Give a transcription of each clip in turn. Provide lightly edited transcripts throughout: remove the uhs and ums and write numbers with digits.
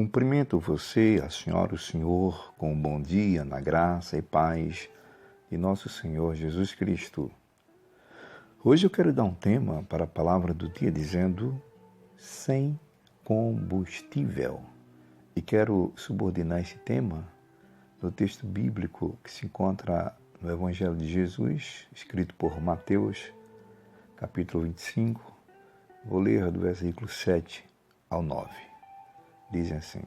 Cumprimento você, a senhora, o senhor, com um bom dia, na graça e paz de nosso Senhor Jesus Cristo. Hoje eu quero dar um tema para a palavra do dia dizendo sem combustível. E quero subordinar esse tema no texto bíblico que se encontra no Evangelho de Jesus, escrito por Mateus, capítulo 25. Vou ler do versículo 7 ao 9. Dizem assim: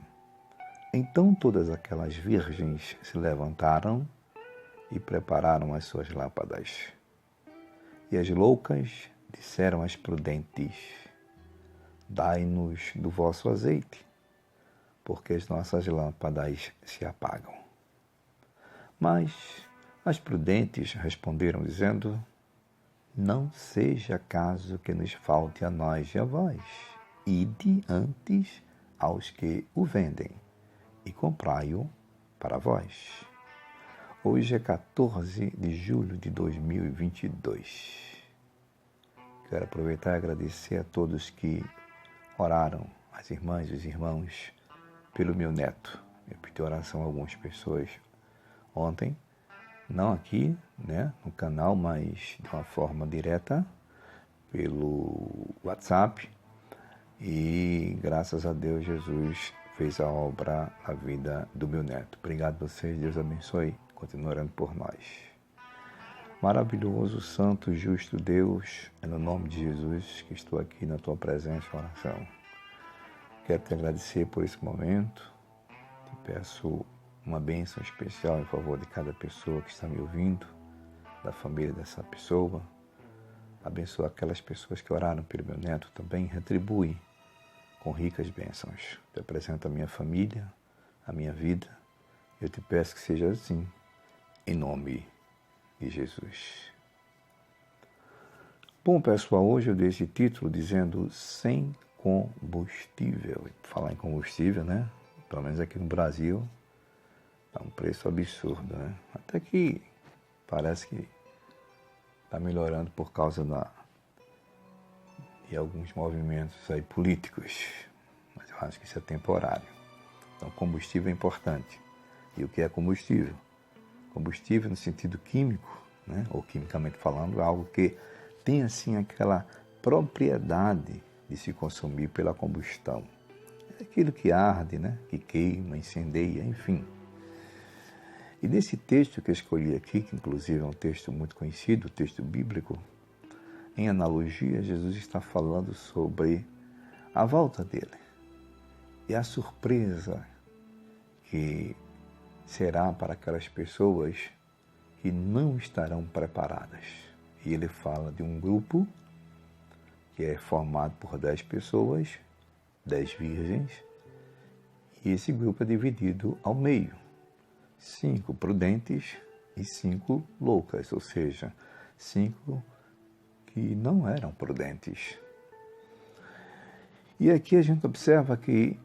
Então todas aquelas virgens se levantaram e prepararam as suas lâmpadas. E as loucas disseram às prudentes: Dai-nos do vosso azeite, porque as nossas lâmpadas se apagam. Mas as prudentes responderam dizendo: Não seja caso que nos falte a nós e a vós. Ide antes aos que o vendem e comprai-o para vós. Hoje é 14 de julho de 2022. Quero aproveitar e agradecer a todos que oraram, as irmãs e os irmãos, pelo meu neto. Eu pedi oração a algumas pessoas ontem, não aqui, no canal, mas de uma forma direta, pelo WhatsApp. E graças a Deus, Jesus fez a obra na vida do meu neto. Obrigado a vocês, Deus abençoe. Continue orando por nós. Maravilhoso, santo, justo Deus, é no nome de Jesus que estou aqui na tua presença e oração. Quero te agradecer por esse momento. Te peço uma bênção especial em favor de cada pessoa que está me ouvindo, da família dessa pessoa. Abençoa aquelas pessoas que oraram pelo meu neto também. Retribui com ricas bênçãos. Te apresento a minha família, a minha vida. Eu te peço que seja assim, em nome de Jesus. Bom, pessoal, hoje eu dei esse título dizendo sem combustível. Falar em combustível, pelo menos aqui no Brasil, tá um preço absurdo, Até que parece que está melhorando por causa de alguns movimentos aí políticos, mas eu acho que isso é temporário. Então, combustível é importante. E o que é combustível? Combustível no sentido químico, ou quimicamente falando, é algo que tem assim aquela propriedade de se consumir pela combustão. É aquilo que arde, que queima, incendeia, enfim. E nesse texto que eu escolhi aqui, que inclusive é um texto muito conhecido, o texto bíblico, em analogia, Jesus está falando sobre a volta dele e a surpresa que será para aquelas pessoas que não estarão preparadas. E ele fala de um grupo que é formado por 10 pessoas, 10 virgens, e esse grupo é dividido ao meio. 5 prudentes e 5 loucas, ou seja, 5 que não eram prudentes. E aqui a gente observa que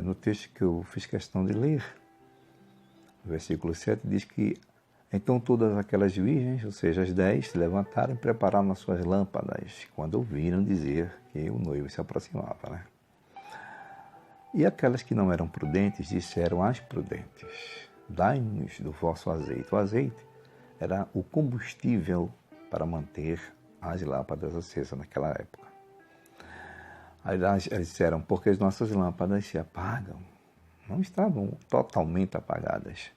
no texto que eu fiz questão de ler, o versículo 7 diz que então todas aquelas virgens, ou seja, as 10, se levantaram e prepararam as suas lâmpadas, quando ouviram dizer que o noivo se aproximava. E aquelas que não eram prudentes disseram às prudentes: Dai-nos do vosso azeite. O azeite era o combustível para manter as lâmpadas acesas naquela época. Aí elas disseram: Porque as nossas lâmpadas se apagam. Não estavam totalmente apagadas,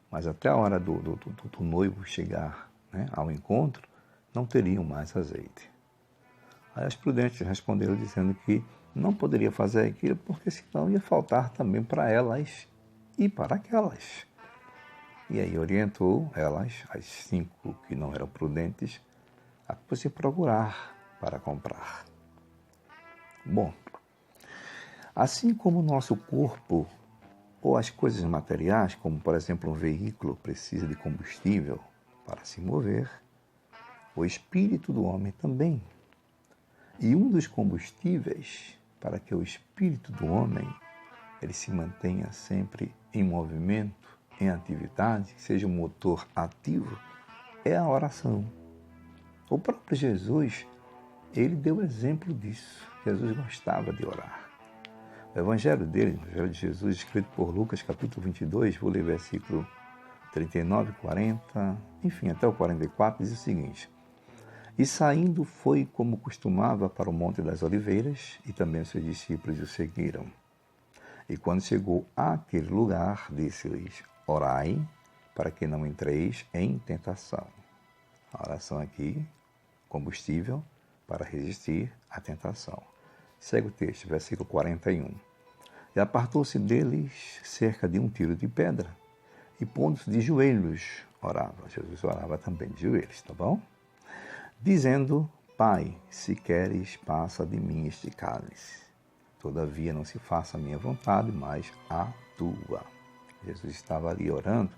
mas até a hora do noivo chegar ao encontro, não teriam mais azeite. Aí as prudentes responderam dizendo que não poderia fazer aquilo porque senão ia faltar também para elas e para aquelas. E aí orientou elas, as 5 que não eram prudentes, a você procurar para comprar. Bom, assim como o nosso corpo ou as coisas materiais, como por exemplo um veículo precisa de combustível para se mover, o espírito do homem também. E um dos combustíveis para que o espírito do homem ele se mantenha sempre em movimento, em atividade, que seja um motor ativo, é a oração. O próprio Jesus, ele deu exemplo disso. Jesus gostava de orar. O Evangelho dele, o Evangelho de Jesus, escrito por Lucas, capítulo 22, vou ler versículo 39, 40, enfim, até o 44, diz o seguinte: E saindo foi como costumava para o Monte das Oliveiras, e também os seus discípulos o seguiram. E quando chegou àquele lugar, disse-lhes: Orai, para que não entreis em tentação. A oração aqui, combustível para resistir à tentação. Segue o texto, versículo 41. E apartou-se deles cerca de 1 tiro de pedra, e pondo-se de joelhos, orava. Jesus orava também de joelhos, tá bom? Dizendo: Pai, se queres, passa de mim este cálice. Todavia não se faça a minha vontade, mas a tua. Jesus estava ali orando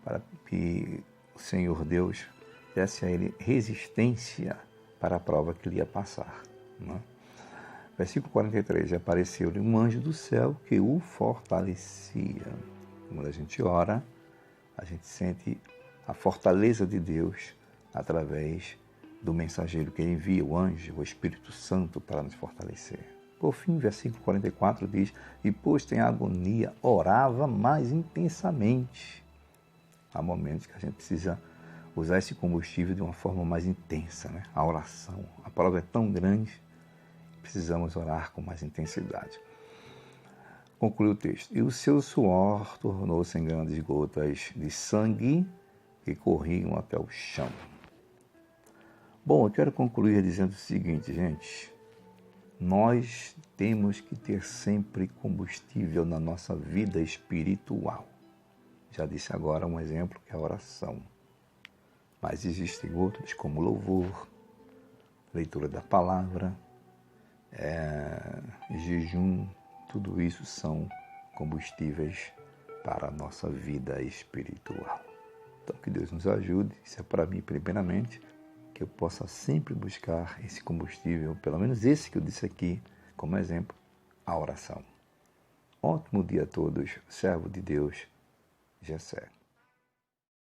para que o Senhor Deus desse a ele resistência para a prova que ele ia passar. Né? Versículo 43, apareceu-lhe um anjo do céu que o fortalecia. Quando a gente ora, a gente sente a fortaleza de Deus através do mensageiro que ele envia, o anjo, o Espírito Santo, para nos fortalecer. Por fim, versículo 44 diz: E posto em agonia, orava mais intensamente. Há momentos que a gente precisa usar esse combustível de uma forma mais intensa, né? A oração. A prova é tão grande, precisamos orar com mais intensidade. Conclui o texto. E o seu suor tornou-se em grandes gotas de sangue que corriam até o chão. Bom, eu quero concluir dizendo o seguinte, gente. Nós temos que ter sempre combustível na nossa vida espiritual. Já disse agora um exemplo que é a oração. Mas existem outros como louvor, leitura da palavra, jejum. Tudo isso são combustíveis para a nossa vida espiritual. Então que Deus nos ajude, isso é para mim primeiramente, que eu possa sempre buscar esse combustível, pelo menos esse que eu disse aqui, como exemplo, a oração. Ótimo dia a todos, servo de Deus, Gessé.